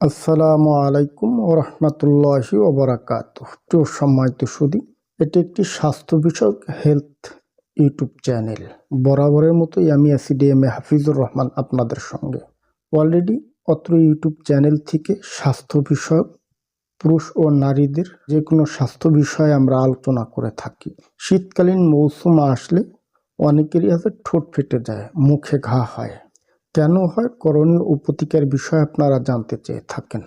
আসসালামু আলাইকুম ওরহমতুল্লাহি ওবরাকাতুহ। প্রিয় সম্মানিত সুধী, এটি একটি স্বাস্থ্য বিষয়ক হেলথ ইউটিউব চ্যানেল। বরাবরের মতোই আমি আছি ডিএমএ হাফিজুর রহমান আপনাদের সঙ্গে। অলরেডি অত্র ইউটিউব চ্যানেল থেকে স্বাস্থ্য বিষয়ক পুরুষ ও নারীদের যে কোনো স্বাস্থ্য বিষয়ে আমরা আলোচনা করে থাকি। শীতকালীন মৌসুম আসলে অনেকেরই আছে ঠোঁট ফেটে যায়, মুখে ঘা হয়। কেন হয়, করণীয় ও প্রতিকার বিষয়ে আপনারা জানতে চেয়ে থাকেন।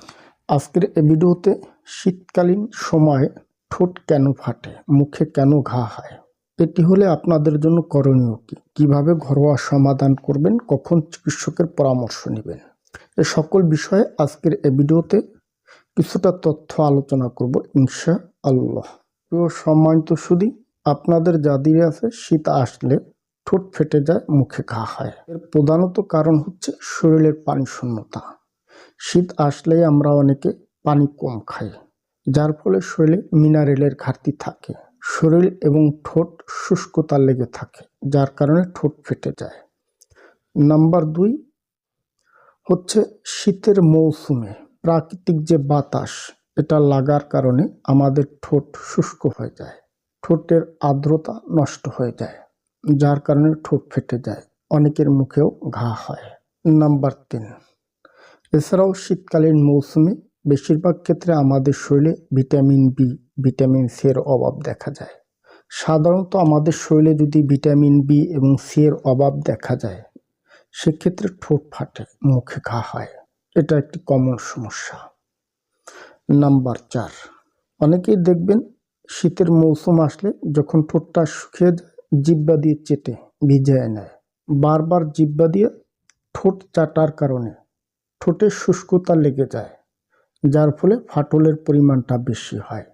আজকের এই ভিডিওতে শীতকালীন সময়ে ঠোঁট কেন ফাটে, মুখে কেন ঘা হয়, এটি হলে আপনাদের জন্য করণীয় কি, কিভাবে ঘরোয়া সমাধান করবেন, কখন চিকিৎসকের পরামর্শ নেবেন, এ সকল বিষয়ে আজকের এই ভিডিওতে কিছুটা তথ্য আলোচনা করব ইনশাআল্লাহ। প্রিয় সম্মানিত সুধী, আপনাদের যাদের আছে শীত আসলে ঠোঁট ফেটে যায়, মুখে ঘা হয়, এর প্রধানত কারণ হচ্ছে শরীরের পানি শূন্যতা। শীত আসলেই আমরা অনেকে পানি কম খাই, যার ফলে শরীরে মিনারেলের ঘাটতি থাকে, শরীর এবং ঠোঁট শুষ্কতা লেগে থাকে, যার কারণে ঠোঁট ফেটে যায়। নাম্বার 2 হচ্ছে শীতের মৌসুমে প্রাকৃতিক যে বাতাস, এটা লাগার কারণে আমাদের ঠোঁট শুষ্ক হয়ে যায়, ঠোঁটের আর্দ্রতা নষ্ট হয়ে যায়, যার কারণে ঠোঁট ফেটে যায়, অনেকের মুখেও ঘা হয়। নাম্বার 3, এছাড়াও শীতকালীন মৌসুমে বেশিরভাগ ক্ষেত্রে আমাদের শরীরে ভিটামিন বি, ভিটামিন সি এর অভাব দেখা যায়। সাধারণত আমাদের শরীরে যদি ভিটামিন বি এবং সি এর অভাব দেখা যায়, সেক্ষেত্রে ঠোঁট ফাটে, মুখে ঘা হয়, এটা একটি কমন সমস্যা। নাম্বার 4, অনেকেই দেখবেন শীতের মৌসুম আসলে যখন ঠোঁটটা শুকিয়ে যায়, জিহ্বা দিয়ে চেটে ভিজিয়ে নেয়। বারবার জিহ্বা দিয়ে ঠোঁট চাটার কারণে ঠোঁটের শুষ্কতা লেগে যায়, যার ফলে ফাটলের পরিমাণটা বেশি হয়।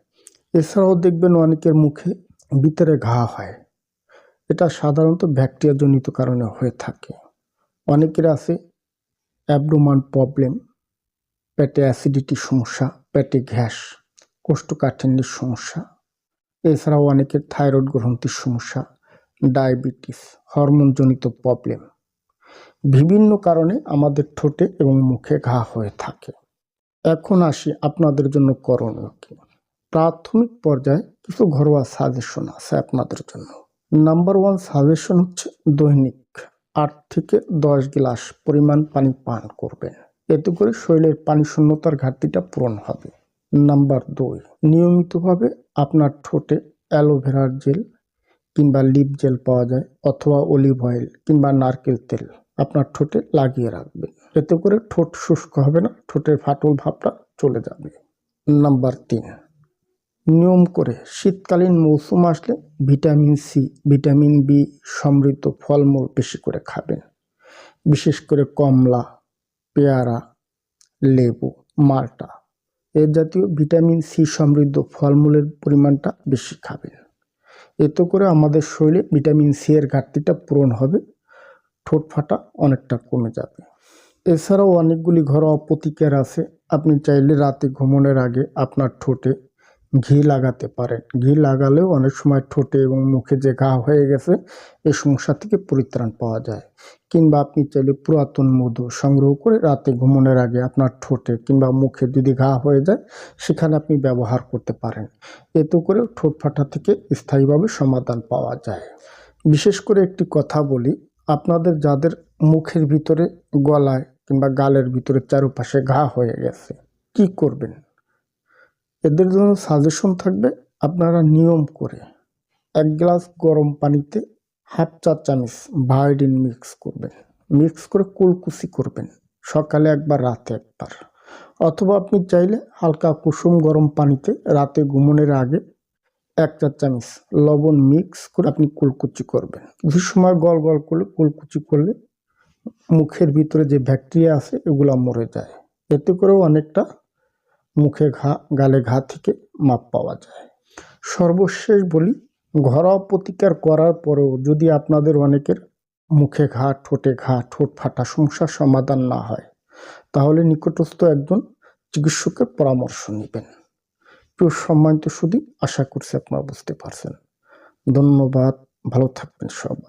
এছাড়াও দেখবেন অনেকের মুখে ভিতরে ঘা হয়, এটা সাধারণত ব্যাকটেরিয়াজনিত কারণে হয়ে থাকে। অনেকের আছে অ্যাবডোমেন প্রবলেম, পেটে অ্যাসিডিটির সমস্যা, পেটে গ্যাস, কোষ্ঠকাঠিন্যের সমস্যা। এছাড়াও অনেকের থাইরয়েড গ্রন্থির সমস্যা, ডায়াবেটিস, হরমোনজনিত প্রবলেম, বিভিন্ন কারণে আমাদের ঠোঁটে এবং মুখে ঘা হয়ে থাকে। এখন আসি আপনাদের জন্য করণীয় কি। প্রাথমিক পর্যায়ে কিছু ঘরোয়া সাজেশন আছে আপনাদের জন্য। নাম্বার 1 সাজেশন হচ্ছে দৈনিক 8 থেকে 10 গ্লাস পরিমাণ পানি পান করবেন, এতে করে শরীরের পানি শূন্যতার ঘাটতিটা পূরণ হবে। নাম্বার 2, নিয়মিতভাবে আপনার ঠোঁটে অ্যালোভেরার জেল কিংবা লিপ জেল পাওয়া যায়, অথবা অলিভ অয়েল কিংবা নারকেল তেল আপনার ঠোঁটে লাগিয়ে রাখবেন, এতে করে ঠোঁট শুষ্ক হবে না, ঠোঁটের ফাটল ভাবটা চলে যাবে। নাম্বার 3, নিয়ম করে শীতকালীন মৌসুম আসলে ভিটামিন সি, ভিটামিন বি সমৃদ্ধ ফলমূল বেশি করে খাবেন, বিশেষ করে কমলা, পেয়ারা, লেবু, মাল্টা, এ জাতীয় ভিটামিন সি সমৃদ্ধ ফলমূলের পরিমাণটা বেশি খাবেন, এতে করে আমাদের শরীরে ভিটামিন সি এর ঘাটতিটা পূরণ হবে, ঠোঁট ফাটা অনেকটা কমে যাবে। এছাড়াও অনেকগুলি ঘরোয়া প্রতিকার আছে। আপনি চাইলে রাতে ঘুমানোর আগে আপনার ঠোঁটে ঘি লাগাতে পারেন। ঘি লাগালেও অনেক সময় ঠোঁটে এবং মুখে যে ঘা হয়ে গেছে, এই সমস্যা থেকে পরিত্রাণ পাওয়া যায়। কিংবা আপনি চাইলে পুরাতন মধু সংগ্রহ করে রাতে ঘুমানোর আগে আপনার ঠোঁটে কিংবা মুখে যদি ঘা হয়ে যায়, সেখানে আপনি ব্যবহার করতে পারেন, এতে করে ঠোঁট ফাটা থেকে স্থায়ীভাবে সমাধান পাওয়া যায়। বিশেষ করে একটি কথা বলি, আপনাদের যাদের মুখের ভিতরে, গলায় কিংবা গালের ভিতরে চারপাশে ঘা হয়ে গেছে, কি করবেন? এদের জন্য সাজেশন থাকবে, আপনারা নিয়ম করে 1 গ্লাস গরম পানিতে হাফ চা চামচ ভায়োডিন মিক্স করবেন, মিক্স করে কুলকুচি করবেন, সকালে একবার, রাতে একবার। অথবা আপনি চাইলে হালকা কুসুম গরম পানিতে রাতে ঘুমানোর আগে 1 চা চামচ লবণ মিক্স করে আপনি কুলকুচি করবেন। কিছু সময় গল গল করে কুলকুচি করলে মুখের ভিতরে যে ব্যাকটেরিয়া আছে এগুলো মরে যায়, এতে করেও অনেকটা মুখে ঘা, গালে ঘা থেকে মাপ পাওয়া যায়। সর্বশেষ বলি, ঘরোয়া প্রতিকার করার পরেও যদি আপনাদের অনেকের মুখে ঘা, ঠোঁটে ঘা, ঠোঁট ফাটা সমস্যার সমাধান না হয়, তাহলে নিকটস্থ একজন চিকিৎসকের পরামর্শ নেবেন। প্রিয় সম্মানিত সুধী, আশা করছি আপনারা বুঝতে পারছেন। ধন্যবাদ, ভালো থাকবেন সবাই।